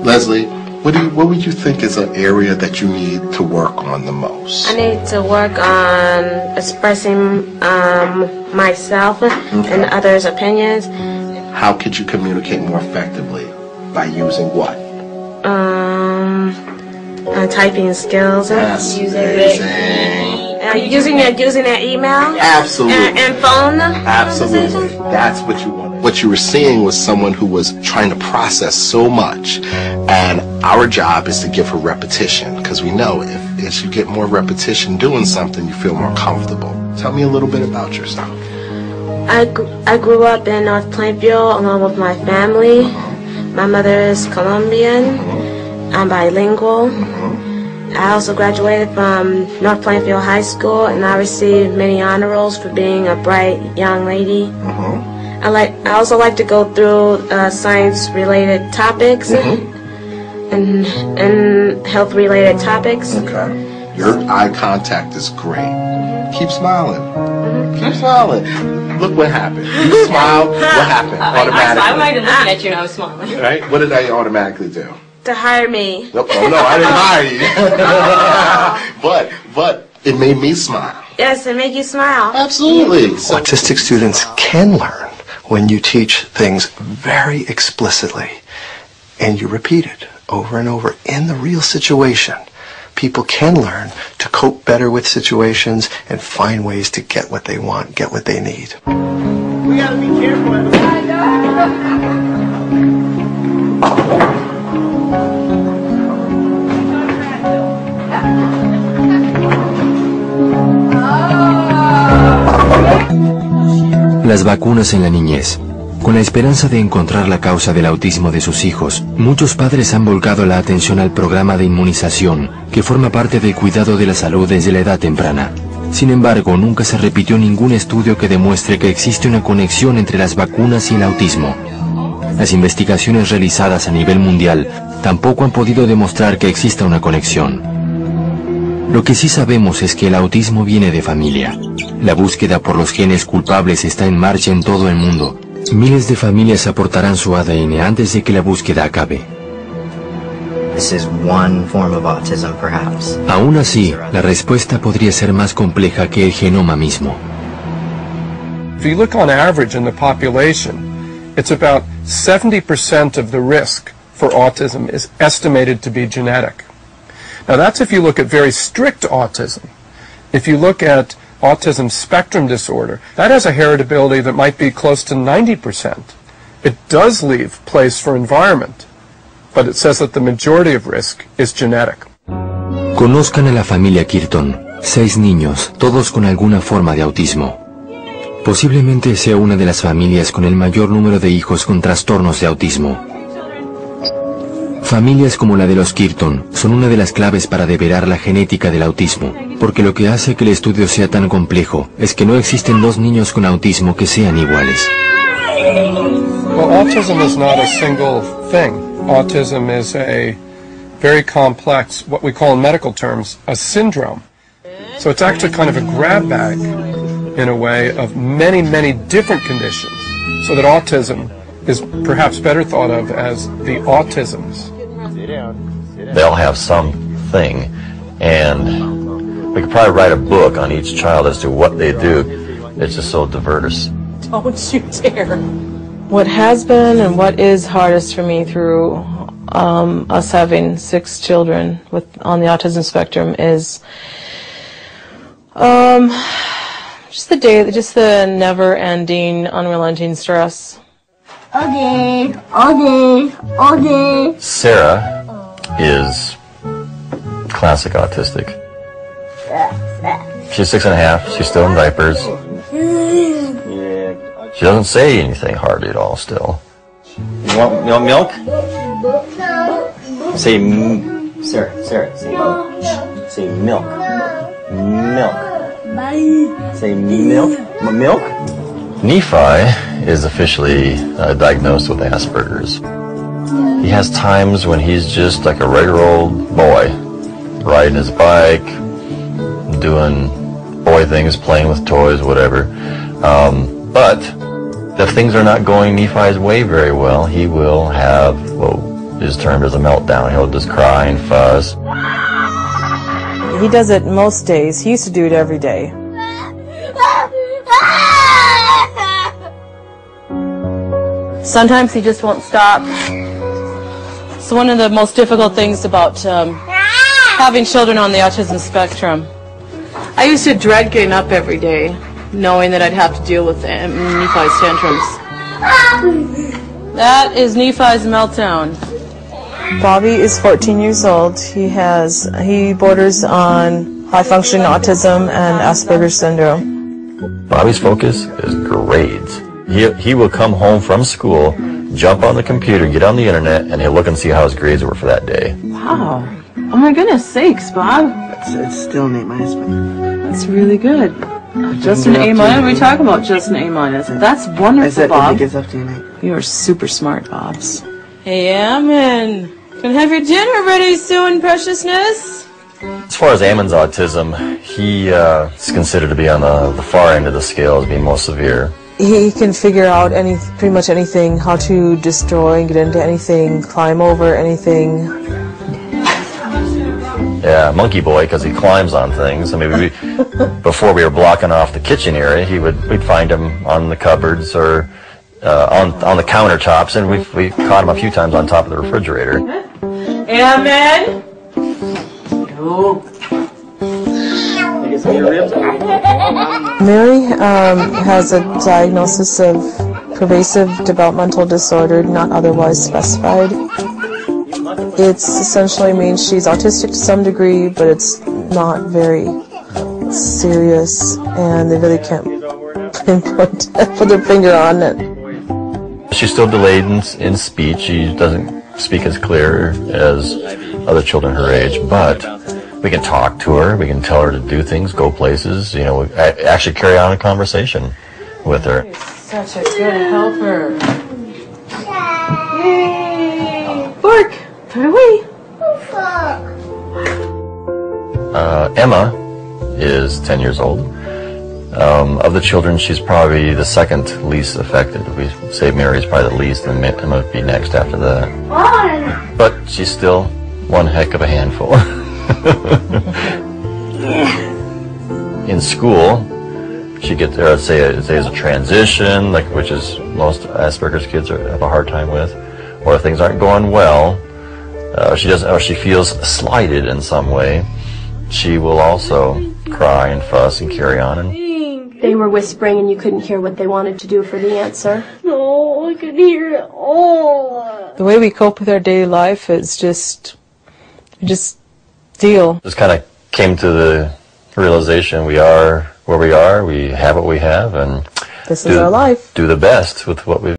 Leslie, what would you think is an area that you need to work on the most? I need to work on expressing myself and others' opinions. How could you communicate more effectively? By using what? Typing skills. That's amazing. Using their email. Absolutely. And phone. Absolutely. That's what you wanted. What you were seeing was someone who was trying to process so much, and our job is to give her repetition, because we know if as you get more repetition doing something, you feel more comfortable. Tell me a little bit about yourself. I grew up in North Plainfield along with my family. My mother is Colombian. I'm bilingual. I also graduated from North Plainfield High School, and I received many honor rolls for being a bright young lady. I also like to go through science-related topics and health-related topics. Okay. Your eye contact is great. Keep smiling. Keep smiling. Look what happened. You smiled. What happened? Automatically. I'm not even looking at you and I was smiling. Right? What did I automatically do? To hire me. No, I didn't hire you. But it made me smile. Yes, it made you smile. Absolutely. Autistic students can learn when you teach things very explicitly and you repeat it over and over in the real situation. People can learn to cope better with situations and find ways to get what they want, get what they need. We gotta be careful. Las vacunas en la niñez. Con la esperanza de encontrar la causa del autismo de sus hijos, muchos padres han volcado la atención al programa de inmunización, que forma parte del cuidado de la salud desde la edad temprana. Sin embargo, nunca se repitió ningún estudio que demuestre que existe una conexión entre las vacunas y el autismo. Las investigaciones realizadas a nivel mundial tampoco han podido demostrar que exista una conexión. Lo que sí sabemos es que el autismo viene de familia. La búsqueda por los genes culpables está en marcha en todo el mundo. Miles de familias aportarán su ADN antes de que la búsqueda acabe. This is one form of autism, perhaps. Aún así, la respuesta podría ser más compleja que el genoma mismo. If you look on average in the population, it's about 70% of the risk for autism is estimated to be genetic. Now that's if you look at very strict autism. If you look at autism spectrum disorder, that has a heritability that might be close to 90%. It does leave place for environment, but it says that the majority of risk is genetic. Conozcan a la familia Kirton, 6 niños, todos con alguna forma de autismo. Posiblemente sea una de las familias con el mayor número de hijos con trastornos de autismo. Familias como la de los Kirton son una de las claves para develar la genética del autismo, porque lo que hace que el estudio sea tan complejo es que no existen 2 niños con autismo que sean iguales. Well, autism is not a single thing. Autism is a very complex, what we call in medical terms, a syndrome. So it's actually kind of a grab bag, in a way, of many, many different conditions, so that autism is perhaps better thought of as the autisms. They'll have something, and we could probably write a book on each child as to what they do. It's just so diverse. Don't you dare. What has been and what is hardest for me through us having 6 children on the autism spectrum is just the never-ending, unrelenting stress. Okay, okay, okay. Sarah is classic autistic. She's 6.5. She's still in diapers. She doesn't say anything hardly at all still. You want milk? Say Sarah, say milk. Say milk. Milk. Say milk. Milk? Nephi is officially diagnosed with Asperger's. He has times when he's just like a regular old boy, riding his bike, doing boy things, playing with toys, whatever. But if things are not going Nephi's way very well, he will have, well, is termed as a meltdown. He'll just cry and fuss. He does it most days. He used to do it every day. Sometimes he just won't stop. It's one of the most difficult things about having children on the autism spectrum. I used to dread getting up every day, knowing that I'd have to deal with Nephi's tantrums. That is Nephi's meltdown. Bobby is 14 years old. He borders on high-functioning autism and Asperger's syndrome. Bobby's focus is grades. He will come home from school, jump on the computer, get on the internet, and he'll look and see how his grades were for that day. Wow. Oh my goodness sakes, Bob. It's still an A-. That's really good. Just an A-. We talk about just an A-. That's wonderful, Bob. I think it's up to an A. You are super smart, Bobs. Hey, Ammon. Gonna have your dinner ready soon, preciousness. As far as Ammon's autism, he is considered to be on the far end of the scale as being most severe. He can figure out pretty much anything, how to destroy and get into anything, climb over anything. Yeah, monkey boy, because he climbs on things. I mean, before we were blocking off the kitchen area, we'd find him on the cupboards or on the countertops, and we caught him a few times on top of the refrigerator. Amen. No. Mary has a diagnosis of pervasive developmental disorder, not otherwise specified. It essentially means she's autistic to some degree, but it's not very serious, and they really can't put their finger on it. She's still delayed in speech. She doesn't speak as clear as other children her age, but we can talk to her, we can tell her to do things, go places, you know, actually carry on a conversation with her. Such a good helper. Yay! Bark! Put away! Emma is 10 years old. Of the children, she's probably the second least affected. We say Mary's probably the least, and Emma would be next after that. But she's still one heck of a handful. In school, she gets there, say as a transition, which is most Asperger's kids have a hard time with, or if things aren't going well, or she feels slighted in some way, she will also cry and fuss and carry on. And they were whispering and you couldn't hear what they wanted to do for the answer. No, I could hear it all. The way we cope with our daily life is just deal. Just kind of came to the realization we are where we are, we have what we have, and this is our life. Do the best with what we've